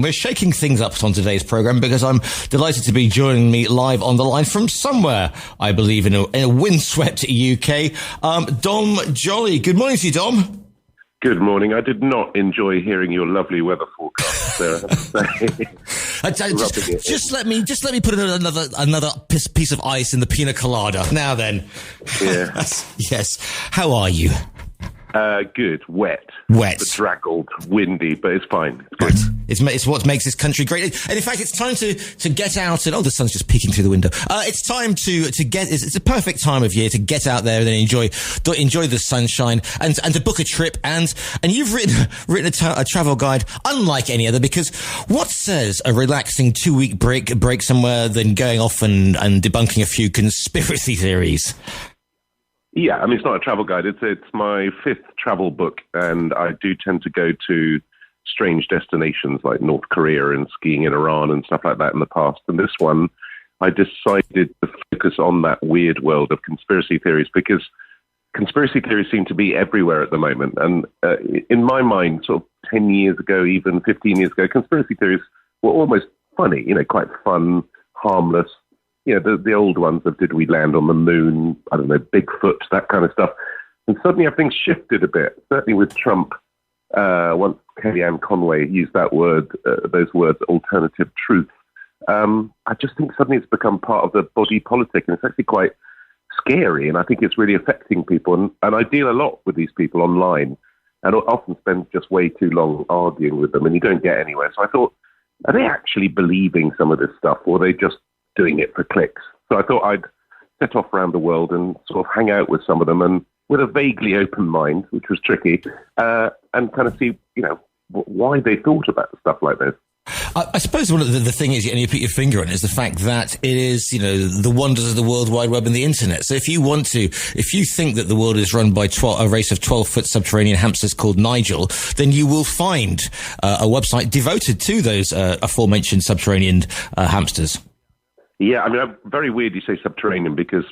We're shaking things up on today's programme because I'm delighted to be joining me live on the line from somewhere, I believe, in a windswept UK. Dom Joly. Good morning to you, Dom. Good morning. I did not enjoy hearing your lovely weather forecast there. just let me put another piece of ice in the pina colada. Now then. Yeah. Yes. How are you? Good. Wet. Bedraggled, windy, but it's fine. It's good. It's what makes this country great. And in fact, it's time to get out and, the sun's just peeking through the window. It's time to get, it's a perfect time of year to get out there and enjoy the sunshine and to book a trip. And you've written a travel guide unlike any other, because what says a relaxing 2-week break somewhere than going off and debunking a few conspiracy theories? Yeah, I mean, it's not a travel guide. It's my 5th travel book, and I do tend to go to strange destinations like North Korea and skiing in Iran and stuff like that in the past. And this one, I decided to focus on that weird world of conspiracy theories, because conspiracy theories seem to be everywhere at the moment. And in my mind, sort of 10 years ago, even 15 years ago, conspiracy theories were almost funny, quite fun, harmless. The old ones of did we land on the moon, I don't know, Bigfoot, that kind of stuff. And suddenly everything's shifted a bit, certainly with Trump. Once Kellyanne Conway used those words, alternative truth. I just think suddenly it's become part of the body politic, and it's actually quite scary, and I think it's really affecting people. And I deal a lot with these people online, and often spend just way too long arguing with them, and you don't get anywhere. So I thought, are they actually believing some of this stuff, or are they just doing it for clicks? So I thought I'd set off around the world and sort of hang out with some of them, and with a vaguely open mind, which was tricky, and kind of see, why they thought about stuff like this. I suppose one of the thing is, and you put your finger on it, is the fact that it is, the wonders of the World Wide Web and the internet. So if you think that the world is run by a race of 12-foot subterranean hamsters called Nigel, then you will find a website devoted to those aforementioned subterranean hamsters. Yeah, I mean, very weird you say subterranean, because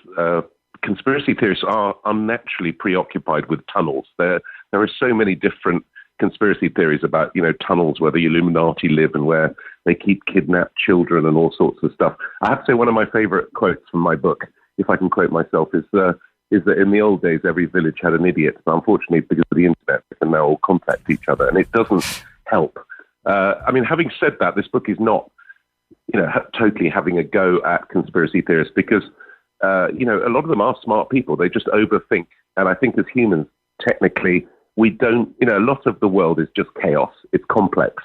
conspiracy theorists are unnaturally preoccupied with tunnels. There are so many different conspiracy theories about, tunnels where the Illuminati live and where they keep kidnapped children and all sorts of stuff. I have to say one of my favorite quotes from my book, if I can quote myself, is that in the old days, every village had an idiot. But unfortunately, because of the internet, they can now all contact each other, and it doesn't help. I mean, having said that, this book is not totally having a go at conspiracy theorists, because, a lot of them are smart people. They just overthink. And I think as humans, technically, we don't, a lot of the world is just chaos. It's complex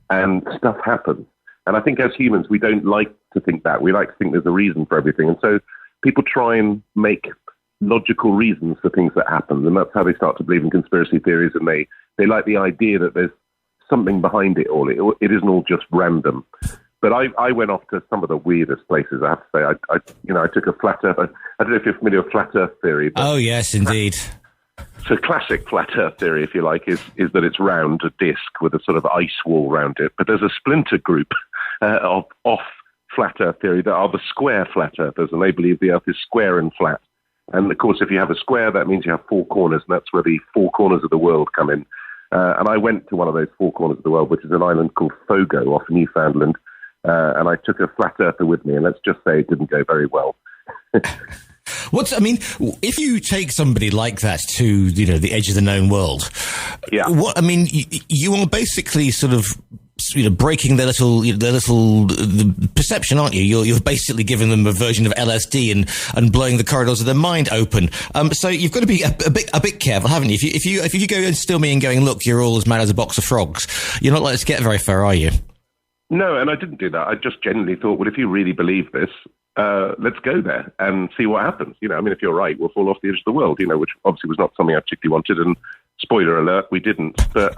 and stuff happens. And I think as humans, we don't like to think that. We like to think there's a reason for everything. And so people try and make logical reasons for things that happen. And that's how they start to believe in conspiracy theories. And they like the idea that there's something behind it all. It isn't all just random. But I went off to some of the weirdest places, I have to say. I took a flat earth. I don't know if you're familiar with flat earth theory. But oh, yes, indeed. So classic flat earth theory, if you like, is that it's round, a disc with a sort of ice wall around it. But there's a splinter group of off flat earth theory that are the square flat earthers, and they believe the earth is square and flat. And of course, if you have a square, that means you have 4 corners, and that's where the 4 corners of the world come in. And I went to one of those 4 corners of the world, which is an island called Fogo off Newfoundland. And I took a flat earther with me, and let's just say it didn't go very well. If you take somebody like that to, the edge of the known world, yeah. You are basically sort of, breaking their little perception, aren't you? You're basically giving them a version of LSD and blowing the corridors of their mind open. So you've got to be a bit careful, haven't you? If you go and steal me and going, look, you're all as mad as a box of frogs, you're not likely to get very far, are you? No, and I didn't do that. I just genuinely thought, well, if you really believe this, let's go there and see what happens. If you're right, we'll fall off the edge of the world, which obviously was not something I particularly wanted. And spoiler alert, we didn't. But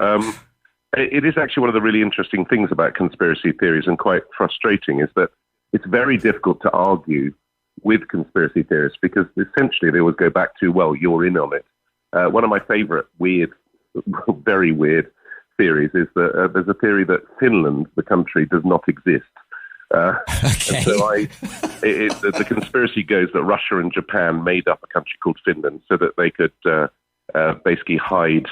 it is actually one of the really interesting things about conspiracy theories, and quite frustrating, is that it's very difficult to argue with conspiracy theorists, because essentially they always go back to, well, you're in on it. One of my favorite very weird theories is that there's a theory that Finland, the country, does not exist. Okay. And so the conspiracy goes that Russia and Japan made up a country called Finland so that they could basically hide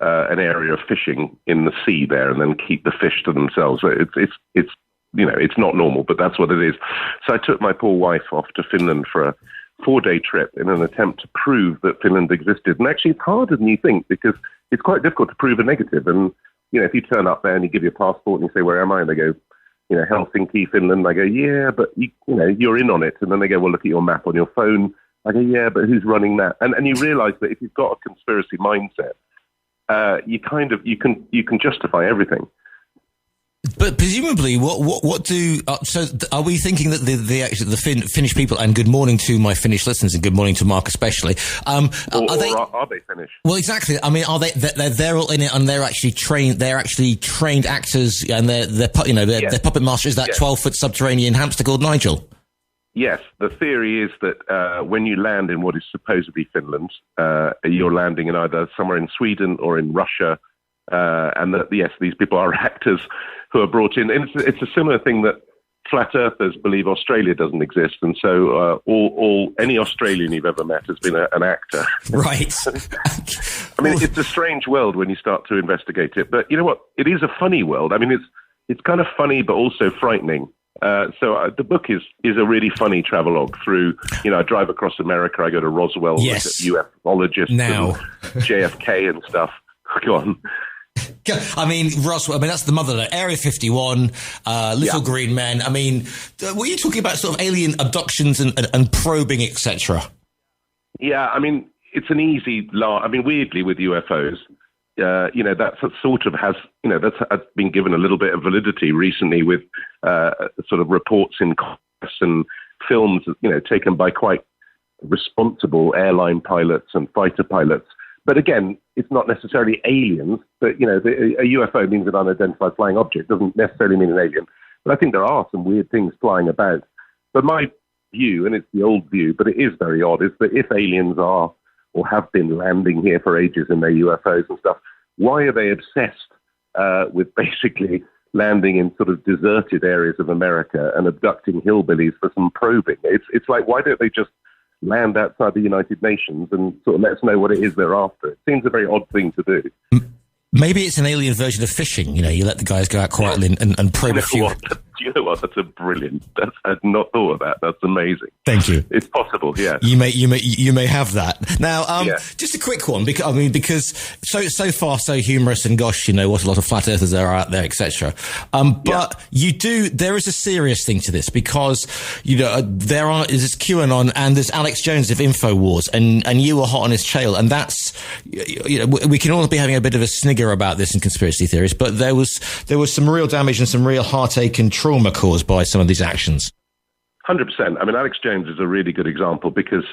an area of fishing in the sea there, and then keep the fish to themselves. So it's it's not normal, but that's what it is. So I took my poor wife off to Finland for a 4-day trip in an attempt to prove that Finland existed. And actually, it's harder than you think, because it's quite difficult to prove a negative. And if you turn up there and you give your passport and you say, "Where am I?" and they go, Helsinki, Finland. I go, "Yeah, but you're in on it." And then they go, "Well, look at your map on your phone." I go, "Yeah, but who's running that?" And you realise that if you've got a conspiracy mindset, you can justify everything. But presumably, are we thinking that the Finnish people, and good morning to my Finnish listeners, and good morning to Mark especially, are they Finnish? Well, exactly. I mean, are they're all in it, and they're actually trained actors, and they're puppet master is that 12-foot subterranean hamster called Nigel? Yes, the theory is that when you land in what is supposedly Finland, you're landing in either somewhere in Sweden or in Russia, and that these people are actors who are brought in. And it's a similar thing that flat earthers believe Australia doesn't exist, and so any Australian you've ever met has been an actor. Right. I mean, it's a strange world when you start to investigate it, but you know what? It is a funny world. I mean, it's kind of funny, but also frightening. So the book is a really funny travelogue through, I drive across America, I go to Roswell, look at ufologists, and JFK and stuff. Go on. I mean, Roswell, that's the mother, Area 51, Little Green Men. I mean, were you talking about sort of alien abductions and probing, etc.? Yeah, I mean, it's an easy laugh. I mean, weirdly with UFOs, that's sort of has been given a little bit of validity recently with sort of reports in press and films, taken by quite responsible airline pilots and fighter pilots. But again, it's not necessarily aliens. But a UFO means an unidentified flying object. Doesn't necessarily mean an alien. But I think there are some weird things flying about. But my view, and it's the old view, but it is very odd, is that if aliens are or have been landing here for ages in their UFOs and stuff, why are they obsessed with basically landing in sort of deserted areas of America and abducting hillbillies for some probing? It's like, why don't they just land outside the United Nations and sort of let us know what it is they're after? It seems a very odd thing to do. Maybe it's an alien version of fishing. You let the guys go out quietly and probe a few. Do you know what? That's a brilliant. I'd not thought of that. That's amazing. Thank you. It's possible. Yeah. You may have that. Now, just a quick one, because so far so humorous, and gosh, what a lot of flat earthers there are out there, etc. But there is a serious thing to this, because there is QAnon and there's Alex Jones of InfoWars, and you were hot on his trail, and that's we can all be having a bit of a snigger about this in conspiracy theories, but there was some real damage and some real heartache and trauma caused by some of these actions. 100%. I mean, Alex Jones is a really good example, because,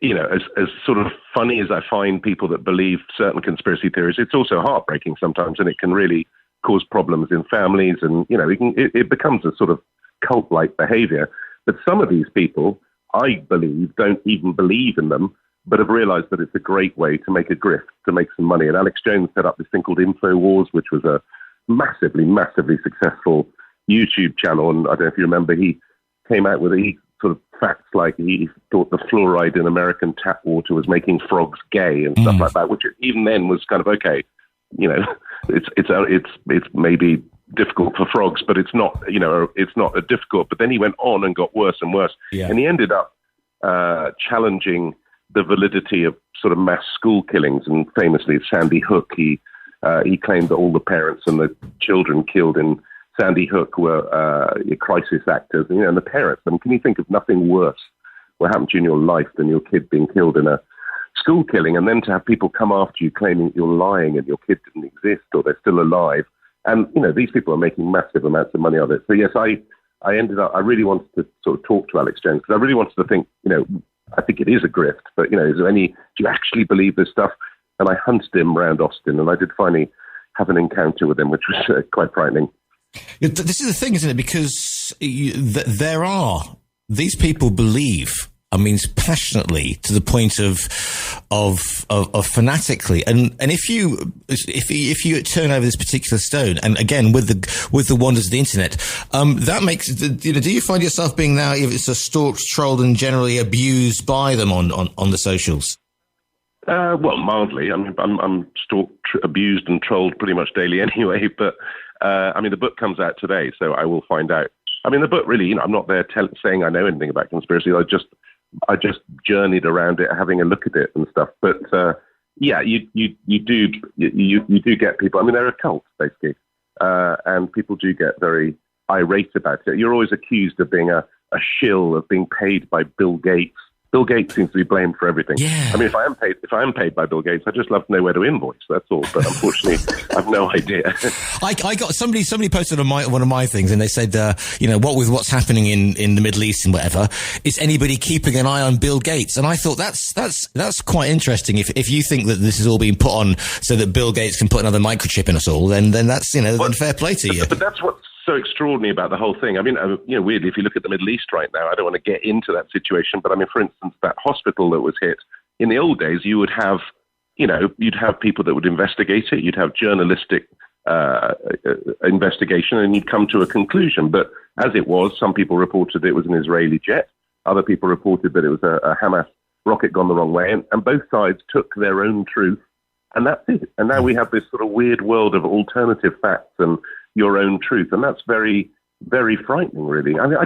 as sort of funny as I find people that believe certain conspiracy theories, it's also heartbreaking sometimes, and it can really cause problems in families, and, it becomes a sort of cult-like behavior. But some of these people, I believe, don't even believe in them, but have realized that it's a great way to make a grift, to make some money. And Alex Jones set up this thing called InfoWars, which was a massively, massively successful YouTube channel. And I don't know if you remember, he came out with sort of facts like he thought the fluoride in American tap water was making frogs gay and stuff like that, which even then was kind of okay. It's maybe difficult for frogs, but it's not, it's not a difficult. But then he went on and got worse and worse. Yeah. And he ended up challenging the validity of sort of mass school killings. And famously, Sandy Hook, he claimed that all the parents and the children killed in Sandy Hook were crisis actors, and the parents. I mean, can you think of nothing worse what happened to you in your life than your kid being killed in a school killing, and then to have people come after you claiming that you're lying and your kid didn't exist or they're still alive? And, these people are making massive amounts of money of it. So, yes, I really wanted to sort of talk to Alex Jones, because I really wanted to think, I think it is a grift, but, do you actually believe this stuff? And I hunted him around Austin, and I did finally have an encounter with him, which was quite frightening. This is the thing, isn't it? Because these people believe, passionately, to the point of fanatically. And if you turn over this particular stone, and again with the wonders of the internet, that makes, do you find yourself being now, if it's a stalked, trolled, and generally abused by them on the socials? Well, mildly. I mean, I'm stalked, abused, and trolled pretty much daily anyway. But I mean, the book comes out today, so I will find out. I mean, the book really, I'm not there saying I know anything about conspiracy. I just journeyed around it, having a look at it and stuff. But yeah, you do get people. I mean, they're a cult basically, and people do get very irate about it. You're always accused of being a shill, of being paid by Bill Gates. Bill Gates seems to be blamed for everything. Yeah. I mean, if I am paid by Bill Gates, I just love to know where to invoice. That's all. But unfortunately, I have no idea. I got somebody posted on one of my things, and they said, what with what's happening in the Middle East and whatever, is anybody keeping an eye on Bill Gates? And I thought that's quite interesting. If you think that this is all being put on so that Bill Gates can put another microchip in us all, then that's then fair play to you. But that's what's so extraordinary about the whole thing. I mean, weirdly, if you look at the Middle East right now, I don't want to get into that situation, but I mean, for instance, that hospital that was hit, in the old days, you would have, you'd have people that would investigate it, you'd have journalistic investigation, and you'd come to a conclusion. But as it was, some people reported it was an Israeli jet, other people reported that it was a Hamas rocket gone the wrong way, and both sides took their own truth, and that's it. And now we have this sort of weird world of alternative facts and your own truth, and that's very, very frightening, really. I mean,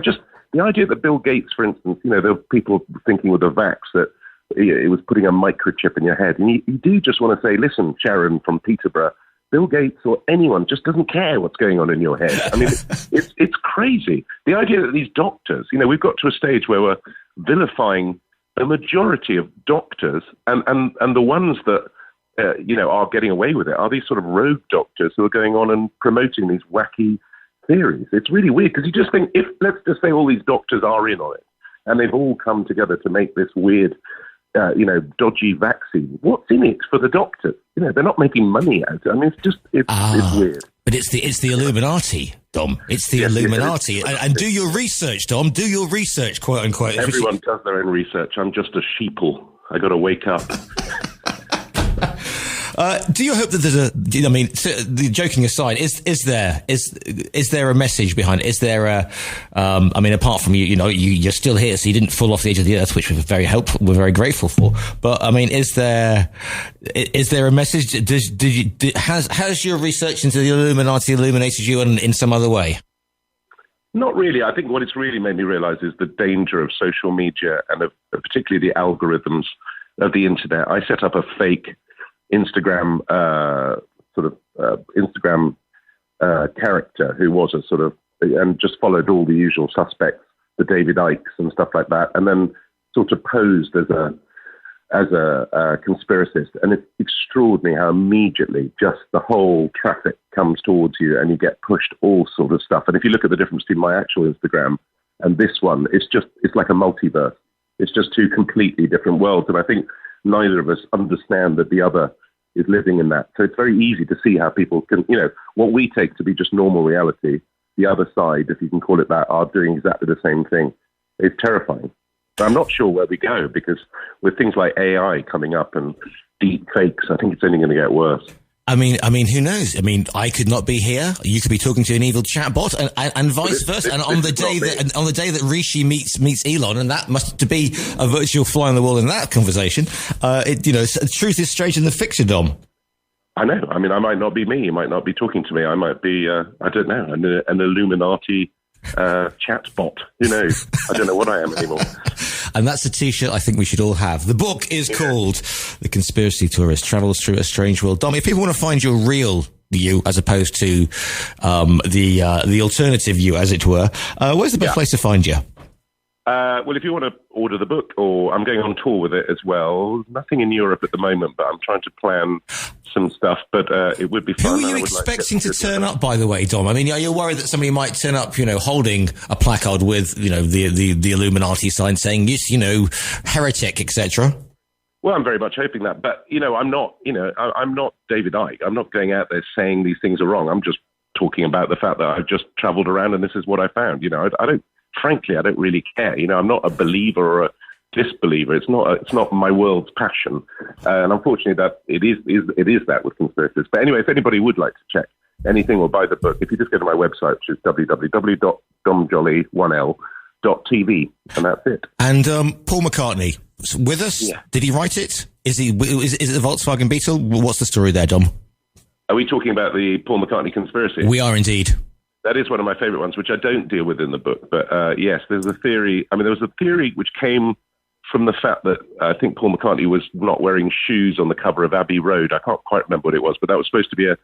the idea that Bill Gates, for instance, there were people thinking with the vax that it was putting a microchip in your head, and you do just want to say, listen, Sharon from Peterborough, Bill Gates or anyone just doesn't care what's going on in your head. I mean, it's crazy. The idea that these doctors, we've got to a stage where we're vilifying a majority of doctors, and the ones that are getting away with it are these sort of rogue doctors who are going on and promoting these wacky theories. It's really weird because you just think, if let's just say all these doctors are in on it and they've all come together to make this weird, dodgy vaccine, what's in it for the doctors? They're not making money out of it. I mean, it's weird. But it's the Illuminati, Dom. It's the Illuminati. And do your research, Dom. Do your research, quote unquote. Everyone does their own research. I'm just a sheeple. I got to wake up. Do you hope that the joking aside, is there a message behind it? Is there apart from you're still here, so you didn't fall off the edge of the earth, which we're very grateful for. But I mean, is there a message? Has your research into the Illuminati illuminated you in some other way? Not really. I think what it's really made me realize is the danger of social media and of particularly the algorithms of the internet. I set up a fake Instagram character who was a sort of, and just followed all the usual suspects, the David Ikes and stuff like that, and then sort of posed as a conspiracist. And it's extraordinary how immediately just the whole traffic comes towards you and you get pushed all sort of stuff. And if you look at the difference between my actual Instagram and this one, it's like a multiverse. It's just two completely different worlds. And I think neither of us understand that the other is living in that. So it's very easy to see how people can, what we take to be just normal reality, the other side, if you can call it that, are doing exactly the same thing. It's terrifying. But I'm not sure where we go, because with things like AI coming up and deep fakes, I think it's only going to get worse. I mean, who knows? I mean, I could not be here. You could be talking to an evil chatbot, and vice versa. And on the day that Rishi meets Elon, and that must be a virtual fly on the wall in that conversation. Truth is stranger than fiction, Dom. I know. I mean, I might not be me. You might not be talking to me. I might be, I don't know, an Illuminati chatbot. Who knows? I don't know what I am anymore. And that's a T-shirt I think we should all have. The book is called The Conspiracy Tourist Travels Through a Strange World. Dom, if people want to find your real you as opposed to the alternative you, as it were, where's the best place to find you? Well, if you want to order the book, or I'm going on tour with it as well. Nothing in Europe at the moment, but I'm trying to plan some stuff. But it would be fun. Who are you expecting to turn up, by the way, Dom? I mean, are you worried that somebody might turn up, holding a placard with, the Illuminati sign saying, yes, heretic, etc.? Well, I'm very much hoping that. But, I'm not David Icke. I'm not going out there saying these things are wrong. I'm just talking about the fact that I've just traveled around and this is what I found. Frankly, I don't really care. I'm not a believer or a disbeliever. It's not my world's passion. And unfortunately, that it is that with conspiracies. But anyway, if anybody would like to check anything or buy the book, if you just go to my website, which is www.domjoly1l.tv, and that's it. And Paul McCartney with us. Yeah. Did he write it? Is it the Volkswagen Beetle? What's the story there, Dom? Are we talking about the Paul McCartney conspiracy? We are indeed. That is one of my favourite ones, which I don't deal with in the book. But yes, there's a theory. I mean, there was a theory which came from the fact that I think Paul McCartney was not wearing shoes on the cover of Abbey Road. I can't quite remember what it was, but that was supposed to be a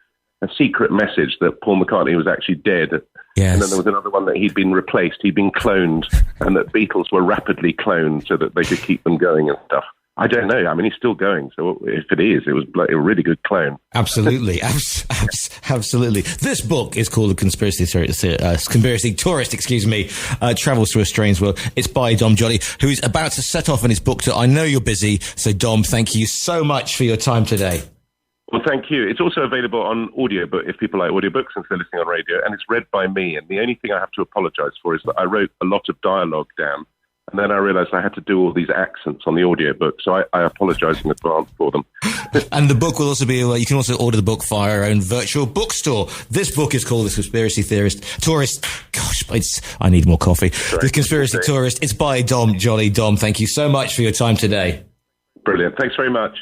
secret message that Paul McCartney was actually dead. Yes. And then there was another one that he'd been replaced, he'd been cloned, and that Beatles were rapidly cloned so that they could keep them going and stuff. I don't know. I mean, he's still going. So if it is, it was like a really good clone. Absolutely. Absolutely. This book is called The Conspiracy Tourist, Travels Through a Strange World. It's by Dom Joly, who's about to set off on his book tour. I know you're busy. So, Dom, thank you so much for your time today. Well, thank you. It's also available on audiobook if people like audiobooks and if they're listening on radio. And it's read by me. And the only thing I have to apologise for is that I wrote a lot of dialogue down. And then I realised I had to do all these accents on the audiobook, so I apologise in advance for them. And the book will also be, you can also order the book via our own virtual bookstore. This book is called The Conspiracy Tourist. Gosh, I need more coffee. Correct. The Conspiracy Tourist. It's by Dom Joly. Dom, thank you so much for your time today. Brilliant. Thanks very much.